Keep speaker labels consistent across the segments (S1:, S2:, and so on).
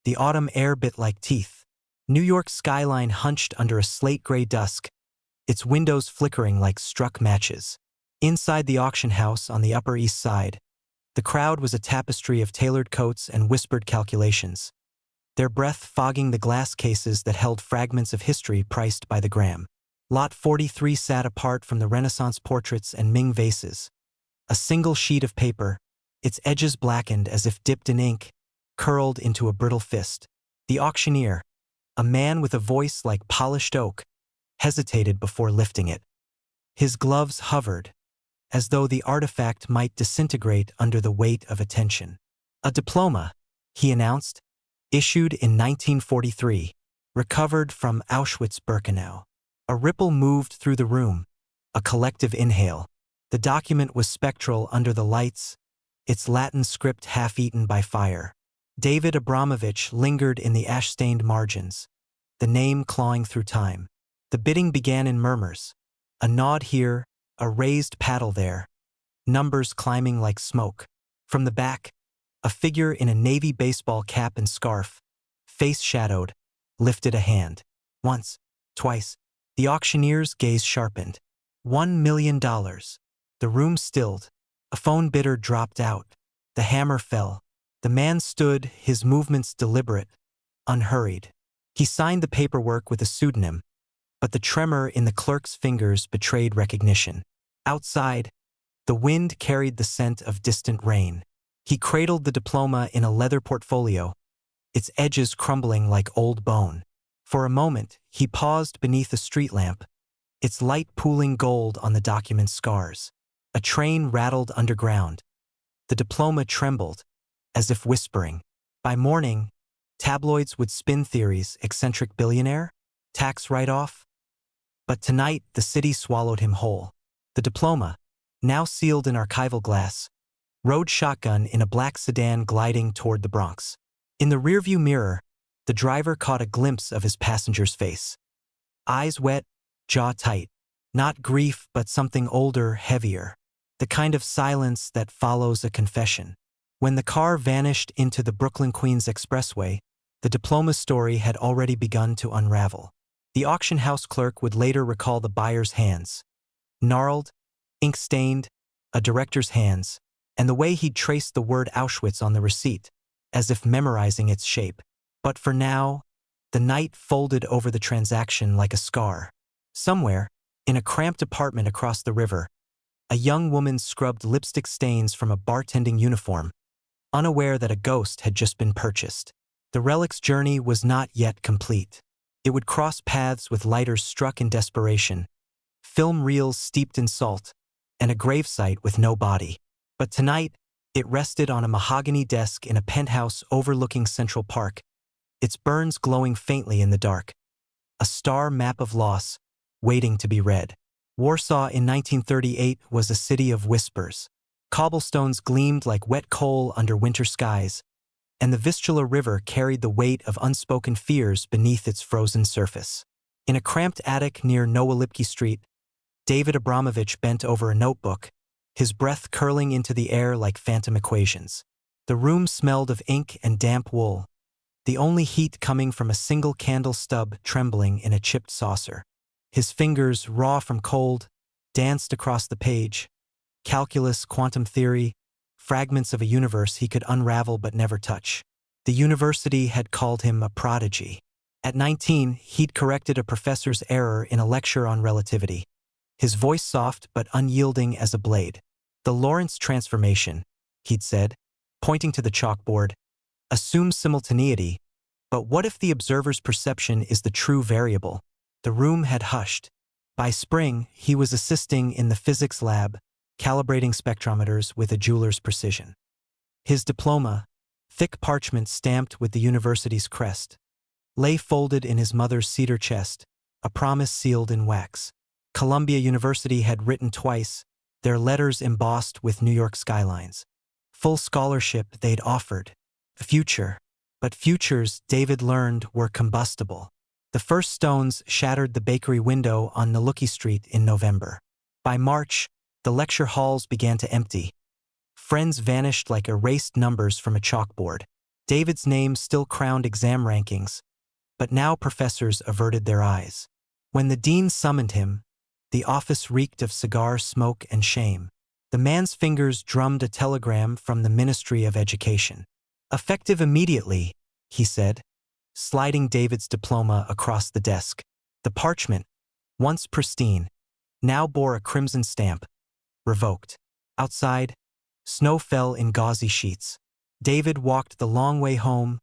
S1: The autumn air bit like teeth. New York's skyline hunched under a slate-gray dusk, its windows flickering like struck matches. Inside the auction house on the Upper East Side, the crowd was a tapestry of tailored coats and whispered calculations, their breath fogging the glass cases that held fragments of history priced by the gram. Lot 43 sat apart from the Renaissance portraits and Ming vases. A single sheet of paper, its edges blackened as if dipped in ink, curled into a brittle fist. The auctioneer, a man with a voice like polished oak, hesitated before lifting it. His gloves hovered, as though the artifact might disintegrate under the weight of attention. A diploma, he announced, issued in 1943, recovered from Auschwitz-Birkenau. A ripple moved through the room, a collective inhale. The document was spectral under the lights, its Latin script half-eaten by fire. David Abramowicz lingered in the ash-stained margins, the name clawing through time. The bidding began in murmurs, a nod here, a raised paddle there, numbers climbing like smoke. From the back, a figure in a navy baseball cap and scarf, face shadowed, lifted a hand. Once, twice, the auctioneer's gaze sharpened. $1 million. The room stilled. A phone bidder dropped out. The hammer fell. The man stood, his movements deliberate, unhurried. He signed the paperwork with a pseudonym, but the tremor in the clerk's fingers betrayed recognition. Outside, the wind carried the scent of distant rain. He cradled the diploma in a leather portfolio, its edges crumbling like old bone. For a moment, he paused beneath a street lamp, its light pooling gold on the document's scars. A train rattled underground. The diploma trembled, as if whispering. By morning, tabloids would spin theories: eccentric billionaire, tax write-off. But tonight, the city swallowed him whole. The diploma, now sealed in archival glass, rode shotgun in a black sedan gliding toward the Bronx. In the rearview mirror, the driver caught a glimpse of his passenger's face. Eyes wet, jaw tight. Not grief, but something older, heavier. The kind of silence that follows a confession. When the car vanished into the Brooklyn-Queens expressway, the diploma's story had already begun to unravel. The auction house clerk would later recall the buyer's hands. Gnarled, ink-stained, a director's hands, and the way he'd traced the word Auschwitz on the receipt, as if memorizing its shape. But for now, the night folded over the transaction like a scar. Somewhere, in a cramped apartment across the river, a young woman scrubbed lipstick stains from a bartending uniform, unaware that a ghost had just been purchased. The relic's journey was not yet complete. It would cross paths with lighters struck in desperation, film reels steeped in salt, and a gravesite with no body. But tonight, it rested on a mahogany desk in a penthouse overlooking Central Park, its burns glowing faintly in the dark. A star map of loss, waiting to be read. Warsaw in 1938 was a city of whispers. Cobblestones gleamed like wet coal under winter skies, and the Vistula River carried the weight of unspoken fears beneath its frozen surface. In a cramped attic near Noah Lipke Street, David Abramowicz bent over a notebook, his breath curling into the air like phantom equations. The room smelled of ink and damp wool, the only heat coming from a single candle stub trembling in a chipped saucer. His fingers, raw from cold, danced across the page. Calculus, quantum theory, fragments of a universe he could unravel but never touch. The university had called him a prodigy. At 19, he'd corrected a professor's error in a lecture on relativity, his voice soft but unyielding as a blade. The Lorentz transformation, he'd said, pointing to the chalkboard, assumes simultaneity, but what if the observer's perception is the true variable? The room had hushed. By spring, he was assisting in the physics lab, calibrating spectrometers with a jeweler's precision. His diploma, thick parchment stamped with the university's crest, lay folded in his mother's cedar chest, a promise sealed in wax. Columbia University had written twice, their letters embossed with New York skylines. Full scholarship they'd offered. A future. But futures, David learned, were combustible. The first stones shattered the bakery window on Naluki Street in November. By March, the lecture halls began to empty. Friends vanished like erased numbers from a chalkboard. David's name still crowned exam rankings, but now professors averted their eyes. When the dean summoned him, the office reeked of cigar smoke and shame. The man's fingers drummed a telegram from the Ministry of Education. "Effective immediately," he said, sliding David's diploma across the desk. The parchment, once pristine, now bore a crimson stamp. Revoked. Outside, snow fell in gauzy sheets. David walked the long way home,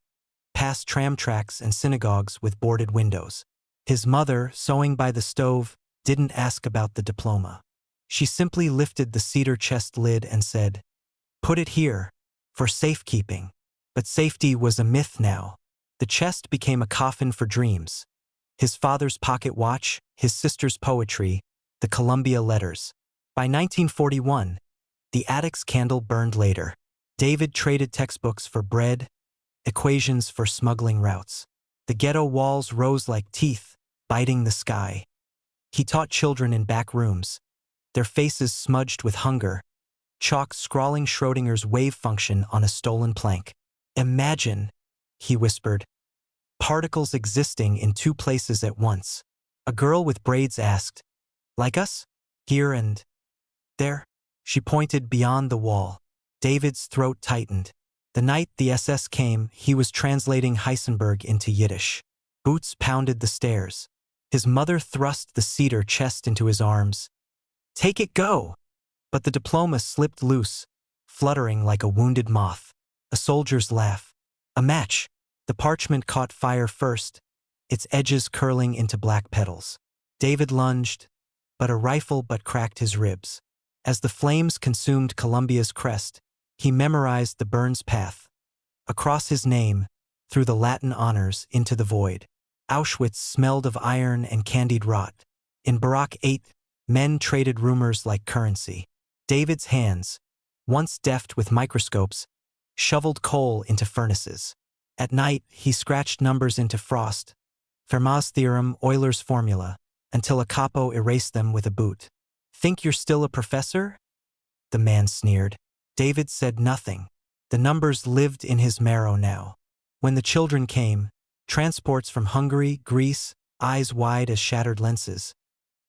S1: past tram tracks and synagogues with boarded windows. His mother, sewing by the stove, didn't ask about the diploma. She simply lifted the cedar chest lid and said, "Put it here, for safekeeping." But safety was a myth now. The chest became a coffin for dreams. His father's pocket watch, his sister's poetry, the Columbia letters. By 1941, the attic's candle burned later. David traded textbooks for bread, equations for smuggling routes. The ghetto walls rose like teeth, biting the sky. He taught children in back rooms, their faces smudged with hunger, chalk scrawling Schrodinger's wave function on a stolen plank. "Imagine," he whispered, "particles existing in two places at once." A girl with braids asked, "Like us? Here and there?" She pointed beyond the wall. David's throat tightened. The night the SS came, he was translating Heisenberg into Yiddish. Boots pounded the stairs. His mother thrust the cedar chest into his arms. "Take it, go!" But the diploma slipped loose, fluttering like a wounded moth. A soldier's laugh. A match. The parchment caught fire first, its edges curling into black petals. David lunged, but a rifle cracked his ribs. As the flames consumed Columbia's crest, he memorized the burn's path. Across his name, through the Latin honors, into the void. Auschwitz smelled of iron and candied rot. In Barak 8, men traded rumors like currency. David's hands, once deft with microscopes, shoveled coal into furnaces. At night, he scratched numbers into frost, Fermat's theorem, Euler's formula, until a capo erased them with a boot. "Think you're still a professor?" the man sneered. David said nothing. The numbers lived in his marrow now. When the children came, transports from Hungary, Greece, eyes wide as shattered lenses,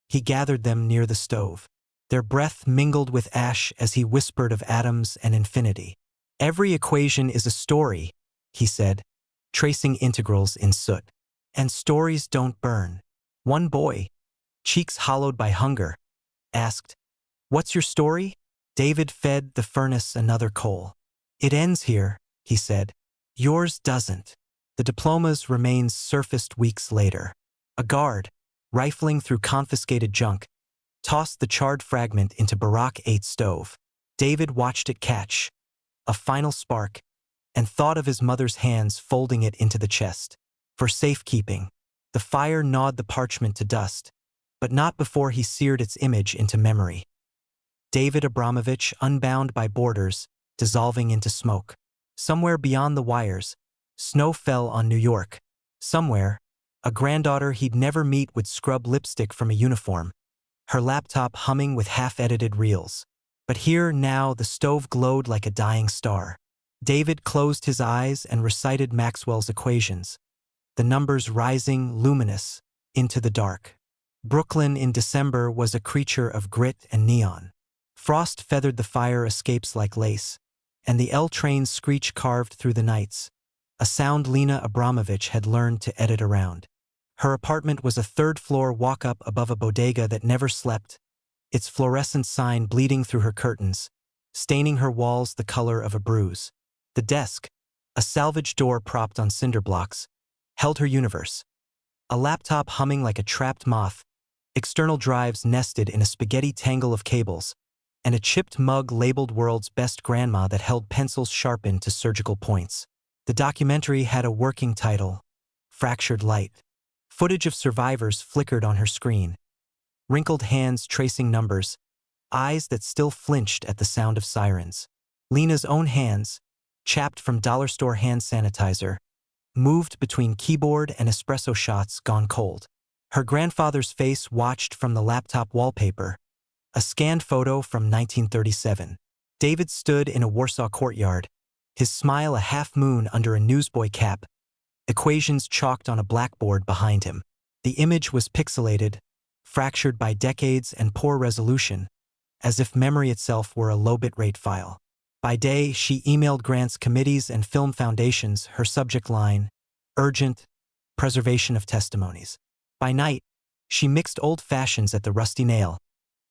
S1: he gathered them near the stove. Their breath mingled with ash as he whispered of atoms and infinity. "Every equation is a story," he said, tracing integrals in soot. "And stories don't burn." One boy, cheeks hollowed by hunger, asked, "What's your story?" David fed the furnace another coal. "It ends here," he said. "Yours doesn't." The diplomas remained surfaced weeks later. A guard, rifling through confiscated junk, tossed the charred fragment into Barak 8 stove. David watched it catch, a final spark, and thought of his mother's hands folding it into the chest. For safekeeping. The fire gnawed the parchment to dust, but not before he seared its image into memory. David Abramowicz, unbound by borders, dissolving into smoke. Somewhere beyond the wires, snow fell on New York. Somewhere, a granddaughter he'd never meet would scrub lipstick from a uniform, her laptop humming with half-edited reels. But here, now, the stove glowed like a dying star. David closed his eyes and recited Maxwell's equations, the numbers rising, luminous, into the dark. Brooklyn in December was a creature of grit and neon. Frost feathered the fire escapes like lace, and the L train's screech carved through the nights, a sound Lena Abramowicz had learned to edit around. Her apartment was a third-floor walk-up above a bodega that never slept, its fluorescent sign bleeding through her curtains, staining her walls the color of a bruise. The desk, a salvage door propped on cinder blocks, held her universe. A laptop humming like a trapped moth, external drives nested in a spaghetti tangle of cables, and a chipped mug labeled World's Best Grandma that held pencils sharpened to surgical points. The documentary had a working title, Fractured Light. Footage of survivors flickered on her screen. Wrinkled hands tracing numbers, eyes that still flinched at the sound of sirens. Lena's own hands, chapped from dollar store hand sanitizer, moved between keyboard and espresso shots gone cold. Her grandfather's face watched from the laptop wallpaper, a scanned photo from 1937. David stood in a Warsaw courtyard, his smile a half-moon under a newsboy cap, equations chalked on a blackboard behind him. The image was pixelated, fractured by decades and poor resolution, as if memory itself were a low-bitrate file. By day, she emailed grants committees and film foundations her subject line, urgent, preservation of testimonies. By night, she mixed old fashions at the Rusty Nail,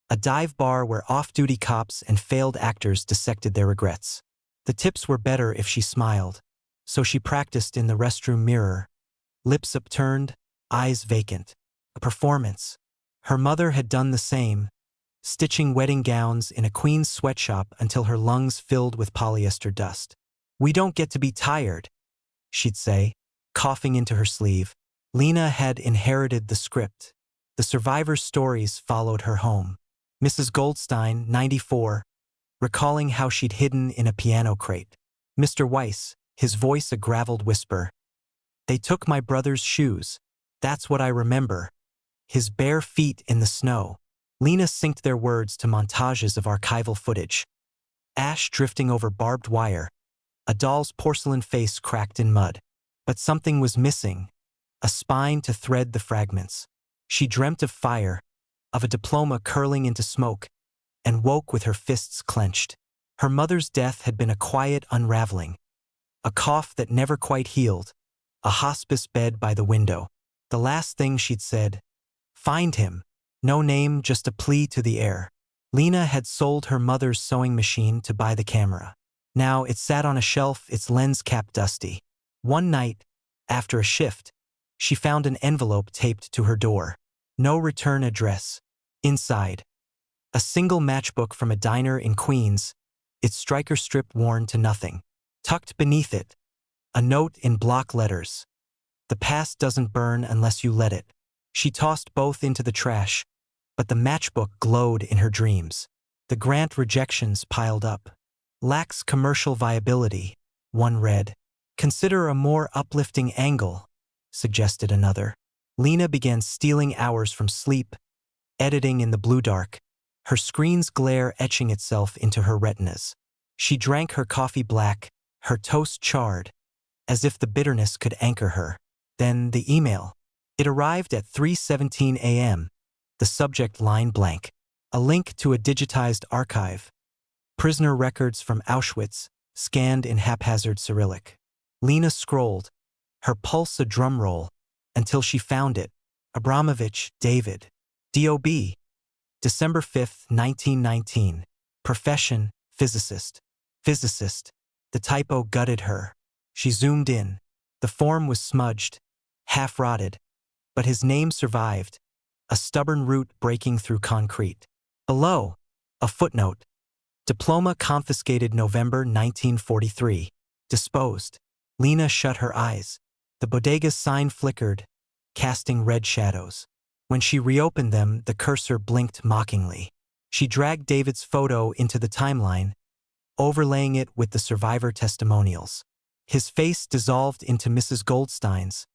S1: a dive bar where off-duty cops and failed actors dissected their regrets. The tips were better if she smiled, so she practiced in the restroom mirror, lips upturned, eyes vacant. A performance. Her mother had done the same, stitching wedding gowns in a queen's sweatshop until her lungs filled with polyester dust. "We don't get to be tired," she'd say, coughing into her sleeve. Lena had inherited the script. The survivors' stories followed her home. Mrs. Goldstein, 94, recalling how she'd hidden in a piano crate. Mr. Weiss, his voice a graveled whisper. "They took my brother's shoes. That's what I remember. His bare feet in the snow." Lena synced their words to montages of archival footage. Ash drifting over barbed wire, a doll's porcelain face cracked in mud. But something was missing, a spine to thread the fragments. She dreamt of fire, of a diploma curling into smoke, and woke with her fists clenched. Her mother's death had been a quiet unraveling, a cough that never quite healed, a hospice bed by the window. The last thing she'd said, "Find him." No name, just a plea to the air. Lena had sold her mother's sewing machine to buy the camera. Now it sat on a shelf, its lens cap dusty. One night, after a shift, she found an envelope taped to her door. No return address. Inside, a single matchbook from a diner in Queens, its striker strip worn to nothing. Tucked beneath it, a note in block letters. "The past doesn't burn unless you let it." She tossed both into the trash, but the matchbook glowed in her dreams. The grant rejections piled up. "Lacks commercial viability," one read. "Consider a more uplifting angle," suggested another. Lena began stealing hours from sleep, editing in the blue dark, her screen's glare etching itself into her retinas. She drank her coffee black, her toast charred, as if the bitterness could anchor her. Then the email. It arrived at 3:17 a.m., the subject line blank. A link to a digitized archive. Prisoner records from Auschwitz, scanned in haphazard Cyrillic. Lena scrolled, her pulse a drum roll, until she found it. Abramowicz, David. D.O.B. December 5, 1919. Profession, physicist. Physicist. The typo gutted her. She zoomed in. The form was smudged, half-rotted, but his name survived, a stubborn root breaking through concrete. Below, a footnote. Diploma confiscated November 1943. Disposed. Lena shut her eyes. The bodega's sign flickered, casting red shadows. When she reopened them, the cursor blinked mockingly. She dragged David's photo into the timeline, overlaying it with the survivor testimonials. His face dissolved into Mrs. Goldstein's,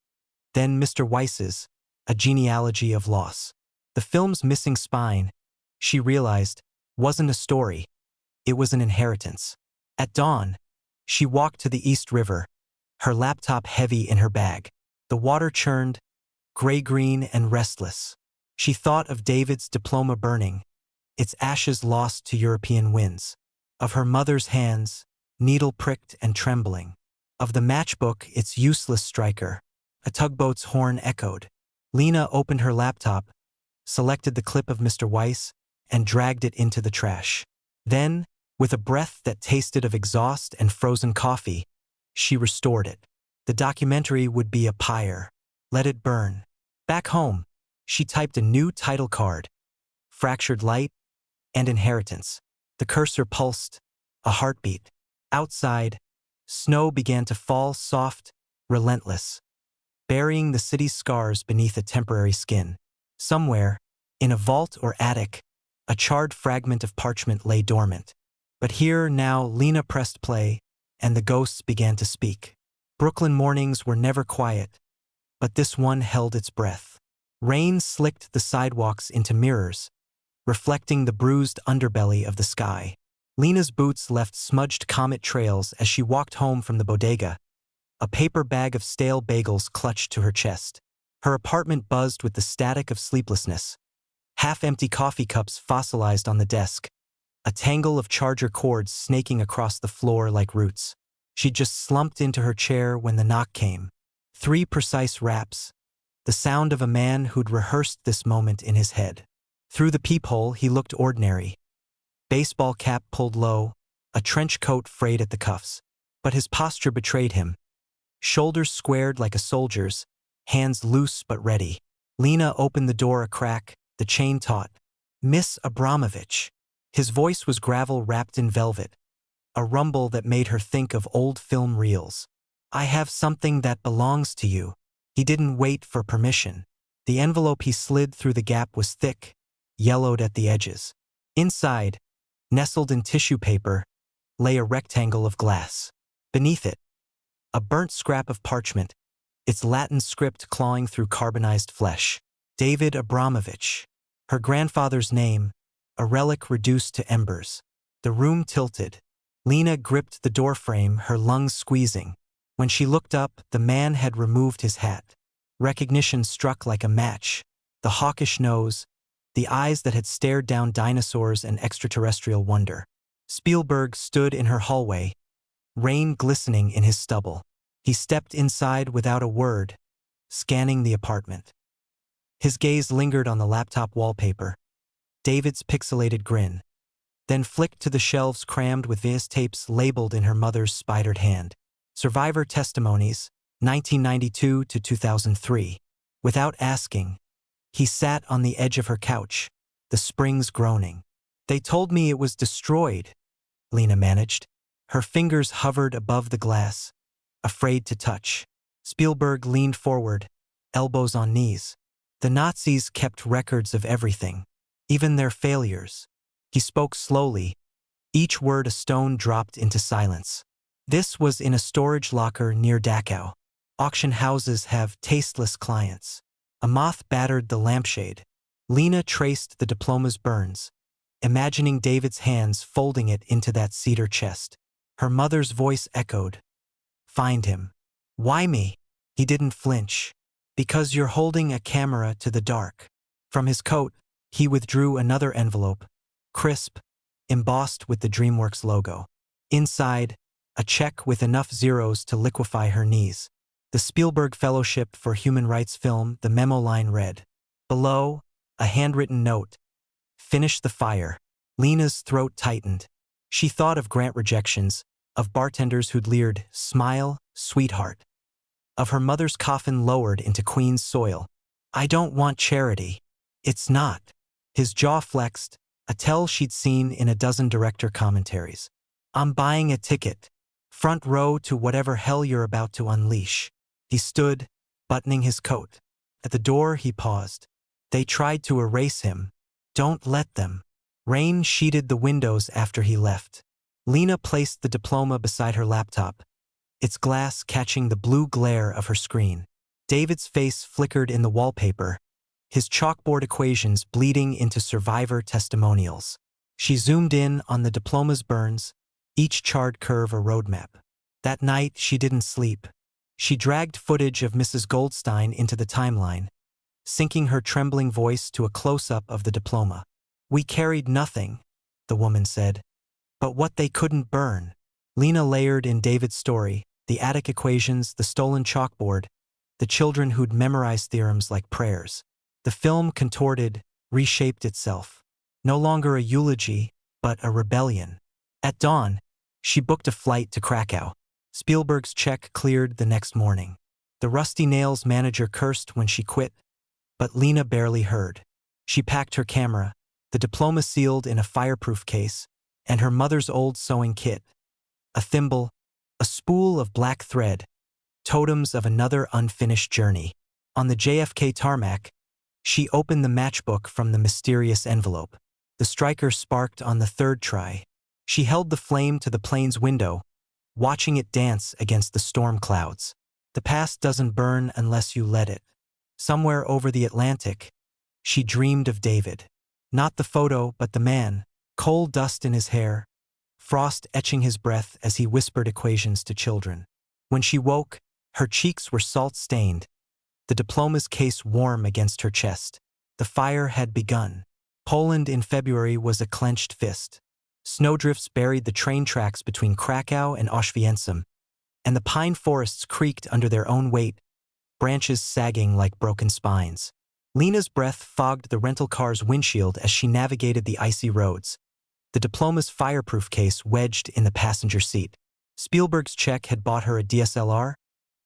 S1: then Mr. Weiss's, a genealogy of loss. The film's missing spine, she realized, wasn't a story. It was an inheritance. At dawn, she walked to the East River, her laptop heavy in her bag. The water churned, gray-green and restless. She thought of David's diploma burning, its ashes lost to European winds. Of her mother's hands, needle-pricked and trembling. Of the matchbook, its useless striker. A tugboat's horn echoed. Lena opened her laptop, selected the clip of Mr. Weiss, and dragged it into the trash. Then, with a breath that tasted of exhaust and frozen coffee, she restored it. The documentary would be a pyre. Let it burn. Back home, she typed a new title card. Fractured Light and Inheritance. The cursor pulsed, a heartbeat. Outside, snow began to fall, soft, relentless, burying the city's scars beneath a temporary skin. Somewhere, in a vault or attic, a charred fragment of parchment lay dormant. But here now Lena pressed play, and the ghosts began to speak. Brooklyn mornings were never quiet, but this one held its breath. Rain slicked the sidewalks into mirrors, reflecting the bruised underbelly of the sky. Lena's boots left smudged comet trails as she walked home from the bodega, a paper bag of stale bagels clutched to her chest. Her apartment buzzed with the static of sleeplessness. Half-empty coffee cups fossilized on the desk, a tangle of charger cords snaking across the floor like roots. She'd just slumped into her chair when the knock came. 3 precise raps, the sound of a man who'd rehearsed this moment in his head. Through the peephole, he looked ordinary. Baseball cap pulled low, a trench coat frayed at the cuffs. But his posture betrayed him. Shoulders squared like a soldier's, hands loose but ready. Lena opened the door a crack, the chain taut. "Miss Abramowicz." His voice was gravel wrapped in velvet, a rumble that made her think of old film reels. "I have something that belongs to you." He didn't wait for permission. The envelope he slid through the gap was thick, yellowed at the edges. Inside, nestled in tissue paper, lay a rectangle of glass. Beneath it, a burnt scrap of parchment, its Latin script clawing through carbonized flesh. David Abramowicz. Her grandfather's name, a relic reduced to embers. The room tilted. Lena gripped the doorframe, her lungs squeezing. When she looked up, the man had removed his hat. Recognition struck like a match. The hawkish nose, the eyes that had stared down dinosaurs and extraterrestrial wonder. Spielberg stood in her hallway, rain glistening in his stubble. He stepped inside without a word, scanning the apartment. His gaze lingered on the laptop wallpaper, David's pixelated grin, then flicked to the shelves crammed with VHS tapes labeled in her mother's spidered hand. Survivor testimonies, 1992 to 2003. Without asking, he sat on the edge of her couch, the springs groaning. "They told me it was destroyed," Lena managed. Her fingers hovered above the glass, afraid to touch. Spielberg leaned forward, elbows on knees. "The Nazis kept records of everything, even their failures." He spoke slowly, each word a stone dropped into silence. "This was in a storage locker near Dachau. Auction houses have tasteless clients." A moth battered the lampshade. Lena traced the diploma's burns, imagining David's hands folding it into that cedar chest. Her mother's voice echoed. "Find him." "Why me?" He didn't flinch. "Because you're holding a camera to the dark." From his coat, he withdrew another envelope, crisp, embossed with the DreamWorks logo. Inside, a check with enough zeros to liquefy her knees. The Spielberg Fellowship for Human Rights film, the memo line read. Below, a handwritten note. "Finish the fire." Lena's throat tightened. She thought of grant rejections, of bartenders who'd leered, "Smile, sweetheart." Of her mother's coffin lowered into Queen's soil. "I don't want charity." "It's not." His jaw flexed, a tell she'd seen in a dozen director commentaries. "I'm buying a ticket. Front row to whatever hell you're about to unleash." He stood, buttoning his coat. At the door, he paused. "They tried to erase him. Don't let them." Rain sheeted the windows after he left. Lena placed the diploma beside her laptop, its glass catching the blue glare of her screen. David's face flickered in the wallpaper, his chalkboard equations bleeding into survivor testimonials. She zoomed in on the diploma's burns, each charred curve a roadmap. That night, she didn't sleep. She dragged footage of Mrs. Goldstein into the timeline, syncing her trembling voice to a close-up of the diploma. "We carried nothing," the woman said, "but what they couldn't burn." Lena layered in David's story, the attic equations, the stolen chalkboard, the children who'd memorized theorems like prayers. The film contorted, reshaped itself. No longer a eulogy, but a rebellion. At dawn, she booked a flight to Krakow. Spielberg's check cleared the next morning. The Rusty Nails manager cursed when she quit, but Lena barely heard. She packed her camera, the diploma sealed in a fireproof case, and her mother's old sewing kit. A thimble, a spool of black thread, totems of another unfinished journey. On the JFK tarmac, she opened the matchbook from the mysterious envelope. The striker sparked on the third try. She held the flame to the plane's window, watching it dance against the storm clouds. The past doesn't burn unless you let it. Somewhere over the Atlantic, she dreamed of David. Not the photo, but the man, coal dust in his hair, frost etching his breath as he whispered equations to children. When she woke, her cheeks were salt-stained, the diploma's case warm against her chest. The fire had begun. Poland in February was a clenched fist. Snowdrifts buried the train tracks between Krakow and Auschwitz, and the pine forests creaked under their own weight, branches sagging like broken spines. Lena's breath fogged the rental car's windshield as she navigated the icy roads, the diploma's fireproof case wedged in the passenger seat. Spielberg's check had bought her a DSLR,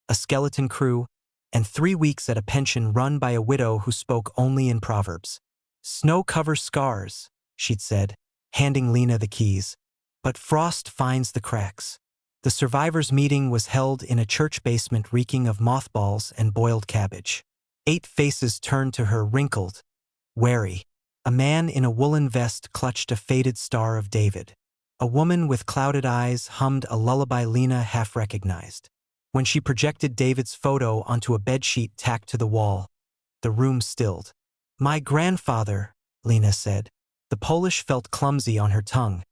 S1: a skeleton crew, and 3 weeks at a pension run by a widow who spoke only in proverbs. "Snow covers scars," she'd said, handing Lena the keys. "But frost finds the cracks." The survivors' meeting was held in a church basement reeking of mothballs and boiled cabbage. 8 faces turned to her, wrinkled, wary. A man in a woolen vest clutched a faded Star of David. A woman with clouded eyes hummed a lullaby Lena half recognized. When she projected David's photo onto a bedsheet tacked to the wall, the room stilled. "My grandfather," Lena said. The Polish felt clumsy on her tongue,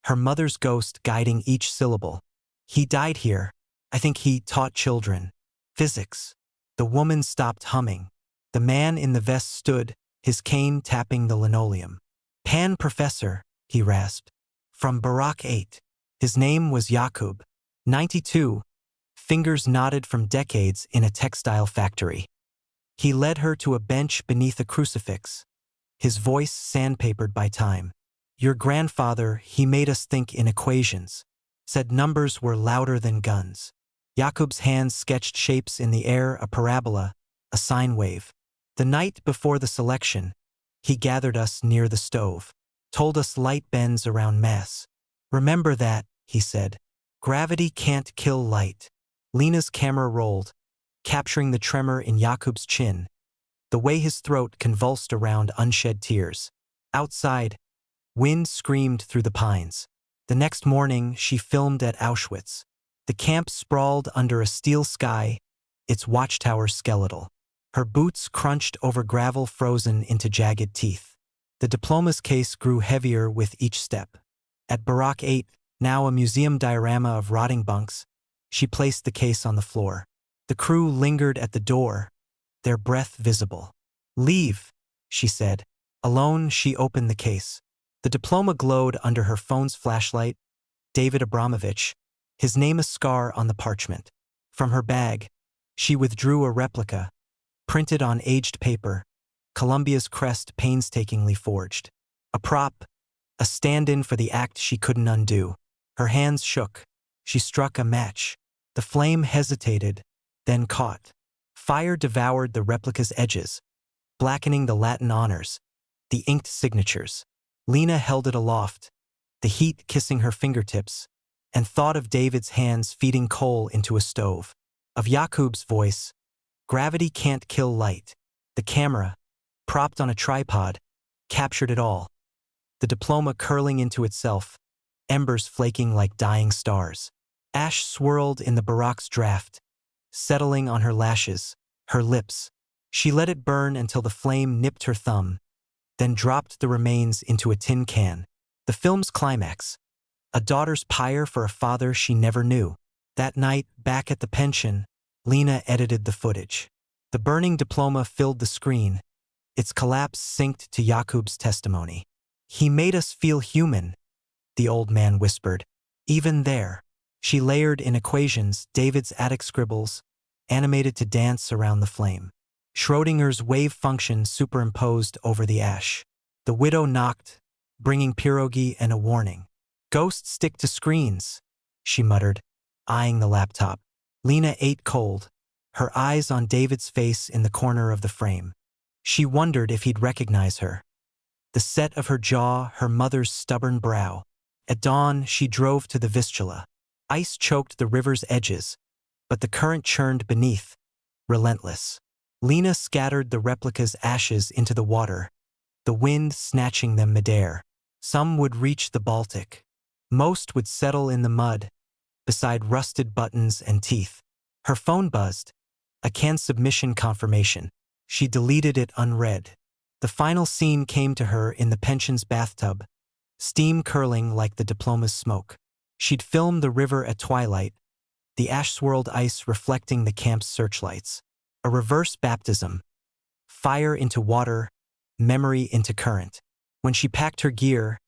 S1: her mother's ghost guiding each syllable. "He died here. I think he taught children physics." The woman stopped humming. The man in the vest stood, his cane tapping the linoleum. "Pan professor," he rasped. "From Barak 8. His name was Jakub. 92. Fingers knotted from decades in a textile factory. He led her to a bench beneath a crucifix, his voice sandpapered by time. "Your grandfather, he made us think in equations. Said numbers were louder than guns." Jakub's hands sketched shapes in the air, a parabola, a sine wave. "The night before the selection, he gathered us near the stove, told us light bends around mass. Remember that," he said. "Gravity can't kill light." Lena's camera rolled, capturing the tremor in Jakub's chin, the way his throat convulsed around unshed tears. Outside, wind screamed through the pines. The next morning, she filmed at Auschwitz. The camp sprawled under a steel sky, its watchtower skeletal. Her boots crunched over gravel frozen into jagged teeth. The diploma's case grew heavier with each step. At Barak 8, now a museum diorama of rotting bunks, she placed the case on the floor. The crew lingered at the door, their breath visible. "Leave," she said. Alone, she opened the case. The diploma glowed under her phone's flashlight. David Abramowicz, his name a scar on the parchment. From her bag, she withdrew a replica, printed on aged paper, Columbia's crest painstakingly forged. A prop, a stand-in for the act she couldn't undo. Her hands shook. She struck a match. The flame hesitated, then caught. Fire devoured the replica's edges, blackening the Latin honors, the inked signatures. Lena held it aloft, the heat kissing her fingertips, and thought of David's hands feeding coal into a stove. Of Jakub's voice, "Gravity can't kill light." The camera, propped on a tripod, captured it all. The diploma curling into itself, embers flaking like dying stars. Ash swirled in the Barak's draft, settling on her lashes, her lips. She let it burn until the flame nipped her thumb, then dropped the remains into a tin can. The film's climax, a daughter's pyre for a father she never knew. That night, back at the pension, Lena edited the footage. The burning diploma filled the screen, its collapse synced to Jakub's testimony. "He made us feel human," the old man whispered. Even there, she layered in equations David's attic scribbles, animated to dance around the flame. Schrodinger's wave function superimposed over the ash. The widow knocked, bringing pierogi and a warning. "Ghosts stick to screens," she muttered, eyeing the laptop. Lena ate cold, her eyes on David's face in the corner of the frame. She wondered if he'd recognize her. The set of her jaw, her mother's stubborn brow. At dawn, she drove to the Vistula. Ice choked the river's edges, but the current churned beneath, relentless. Lena scattered the replica's ashes into the water, the wind snatching them midair. Some would reach the Baltic. Most would settle in the mud, beside rusted buttons and teeth. Her phone buzzed, a canned submission confirmation. She deleted it unread. The final scene came to her in the pension's bathtub, steam curling like the diploma's smoke. She'd filmed the river at twilight, the ash-swirled ice reflecting the camp's searchlights. A reverse baptism. Fire into water, memory into current. When she packed her gear,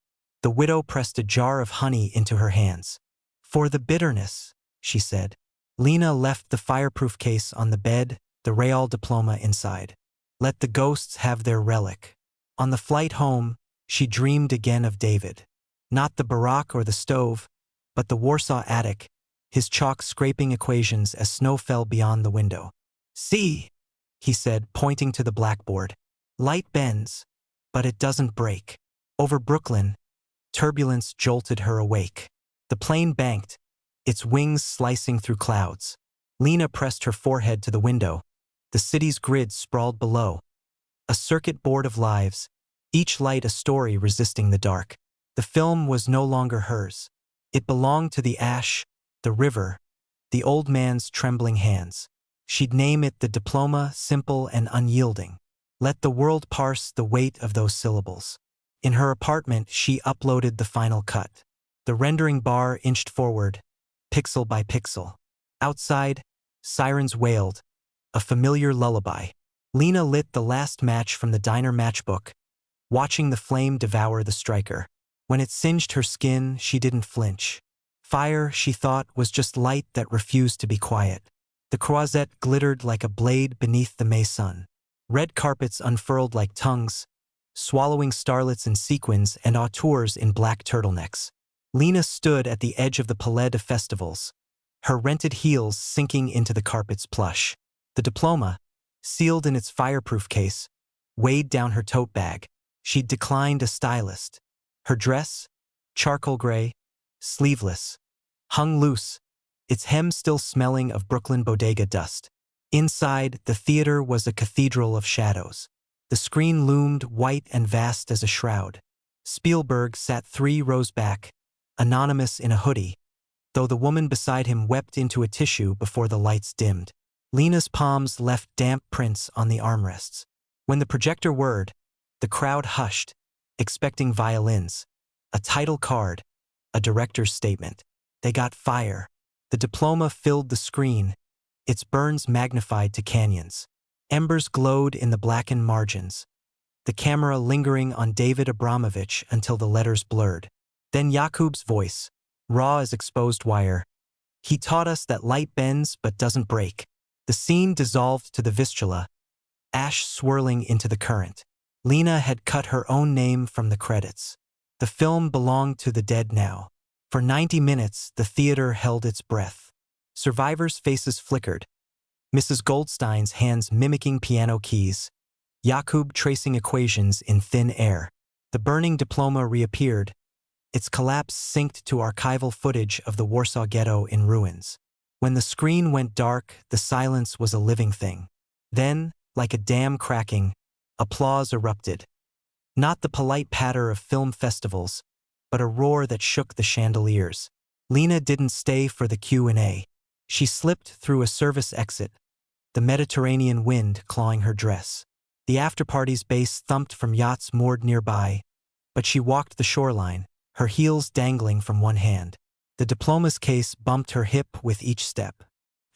S1: the widow pressed a jar of honey into her hands. "For the bitterness," she said. Lena left the fireproof case on the bed, the Real diploma inside. Let the ghosts have their relic. On the flight home, she dreamed again of David. Not the barack or the stove, but the Warsaw attic, his chalk scraping equations as snow fell beyond the window. "See," he said, pointing to the blackboard. "Light bends, but it doesn't break." Over Brooklyn, turbulence jolted her awake. The plane banked, its wings slicing through clouds. Lena pressed her forehead to the window. The city's grid sprawled below. A circuit board of lives, each light a story resisting the dark. The film was no longer hers. It belonged to the ash, the river, the old man's trembling hands. She'd name it the diploma, simple and unyielding. Let the world parse the weight of those syllables. In her apartment, she uploaded the final cut. The rendering bar inched forward, pixel by pixel. Outside, sirens wailed, a familiar lullaby. Lena lit the last match from the diner matchbook, watching the flame devour the striker. When it singed her skin, she didn't flinch. Fire, she thought, was just light that refused to be quiet. The croisette glittered like a blade beneath the May sun. Red carpets unfurled like tongues, swallowing starlets in sequins and auteurs in black turtlenecks. Lena stood at the edge of the Palais de Festivals, her rented heels sinking into the carpet's plush. The diploma, sealed in its fireproof case, weighed down her tote bag. She'd declined a stylist. Her dress, charcoal gray, sleeveless, hung loose, its hem still smelling of Brooklyn bodega dust. Inside, the theater was a cathedral of shadows. The screen loomed white and vast as a shroud. Spielberg sat 3 rows back, anonymous in a hoodie, though the woman beside him wept into a tissue before the lights dimmed. Lena's palms left damp prints on the armrests. When the projector whirred, the crowd hushed, expecting violins, a title card, a director's statement. They got fire. The diploma filled the screen, its burns magnified to canyons. Embers glowed in the blackened margins, the camera lingering on David Abramowicz until the letters blurred. Then Jakub's voice, raw as exposed wire. "He taught us that light bends but doesn't break." The scene dissolved to the Vistula, ash swirling into the current. Lena had cut her own name from the credits. The film belonged to the dead now. For 90 minutes, the theater held its breath. Survivors' faces flickered, Mrs. Goldstein's hands mimicking piano keys, Jakub tracing equations in thin air. The burning diploma reappeared, its collapse synced to archival footage of the Warsaw Ghetto in ruins. When the screen went dark, the silence was a living thing. Then, like a dam cracking, applause erupted. Not the polite patter of film festivals, but a roar that shook the chandeliers. Lena didn't stay for the Q&A. She slipped through a service exit, the Mediterranean wind clawing her dress. The after-party's bass thumped from yachts moored nearby, but she walked the shoreline, her heels dangling from one hand. The diploma's case bumped her hip with each step.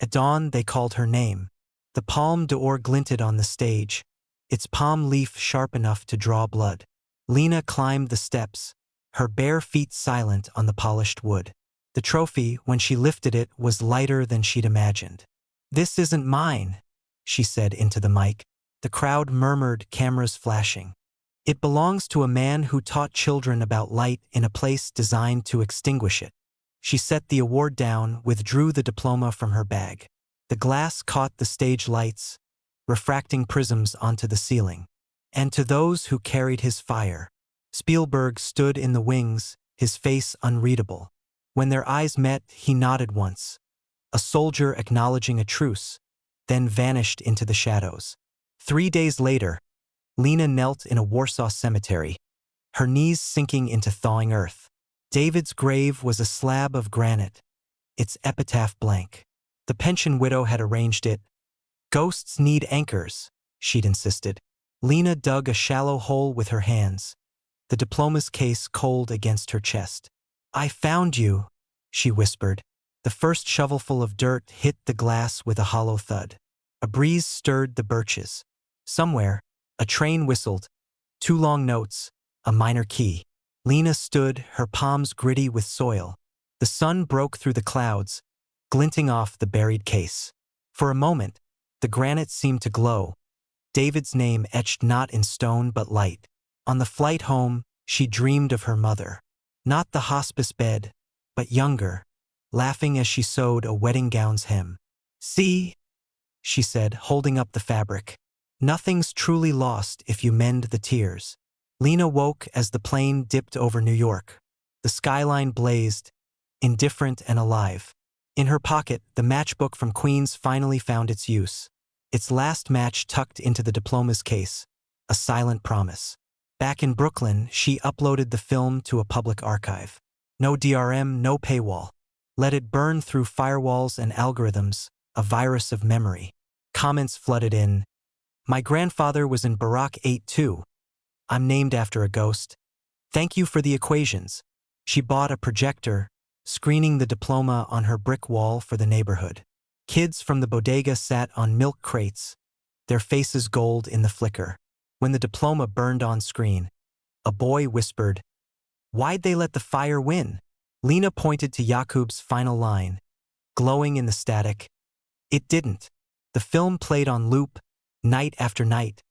S1: At dawn, they called her name. The palme d'or glinted on the stage, its palm leaf sharp enough to draw blood. Lena climbed the steps, her bare feet silent on the polished wood. The trophy, when she lifted it, was lighter than she'd imagined. "This isn't mine," she said into the mic. The crowd murmured, cameras flashing. "It belongs to a man who taught children about light in a place designed to extinguish it." She set the award down, withdrew the diploma from her bag. The glass caught the stage lights, refracting prisms onto the ceiling. "And to those who carried his fire." Spielberg stood in the wings, his face unreadable. When their eyes met, he nodded once, a soldier acknowledging a truce, then vanished into the shadows. 3 days later, Lena knelt in a Warsaw cemetery, her knees sinking into thawing earth. David's grave was a slab of granite, its epitaph blank. The pension widow had arranged it. "Ghosts need anchors," she'd insisted. Lena dug a shallow hole with her hands, the diploma's case cold against her chest. "I found you," she whispered. The first shovelful of dirt hit the glass with a hollow thud. A breeze stirred the birches. Somewhere, a train whistled. 2 long notes, a minor key. Lena stood, her palms gritty with soil. The sun broke through the clouds, glinting off the buried case. For a moment, the granite seemed to glow, David's name etched not in stone but light. On the flight home, she dreamed of her mother. Not the hospice bed, but younger, laughing as she sewed a wedding gown's hem. "See," she said, holding up the fabric. "Nothing's truly lost if you mend the tears." Lena woke as the plane dipped over New York. The skyline blazed, indifferent and alive. In her pocket, the matchbook from Queens finally found its use. Its last match tucked into the diploma's case, a silent promise. Back in Brooklyn, she uploaded the film to a public archive. No DRM, no paywall. Let it burn through firewalls and algorithms, a virus of memory. Comments flooded in. "My grandfather was in Barack 8 too. I'm named after a ghost. Thank you for the equations." She bought a projector, screening the diploma on her brick wall for the neighborhood. Kids from the bodega sat on milk crates, their faces gold in the flicker. When the diploma burned on screen, a boy whispered, "Why'd they let the fire win?" Lena pointed to Yakub's final line, glowing in the static. It didn't. The film played on loop, night after night,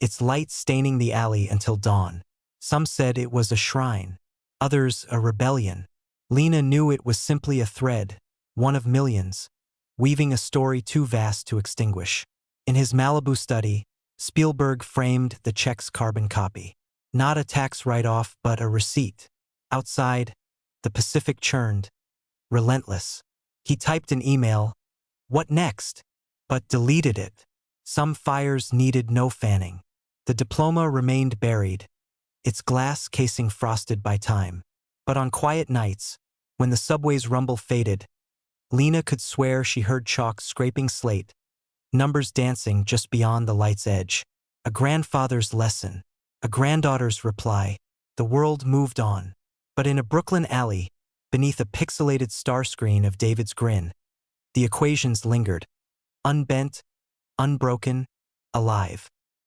S1: its light staining the alley until dawn. Some said it was a shrine, others a rebellion. Lena knew it was simply a thread, one of millions, weaving a story too vast to extinguish. In his Malibu study, Spielberg framed the check's carbon copy. Not a tax write-off, but a receipt. Outside, the Pacific churned, relentless. He typed an email, "What next?" but deleted it. Some fires needed no fanning. The diploma remained buried, its glass casing frosted by time. But on quiet nights, when the subway's rumble faded, Lena could swear she heard chalk scraping slate, numbers dancing just beyond the light's edge. A grandfather's lesson, a granddaughter's reply. The world moved on. But in a Brooklyn alley, beneath a pixelated star screen of David's grin, the equations lingered, unbent, unbroken, alive.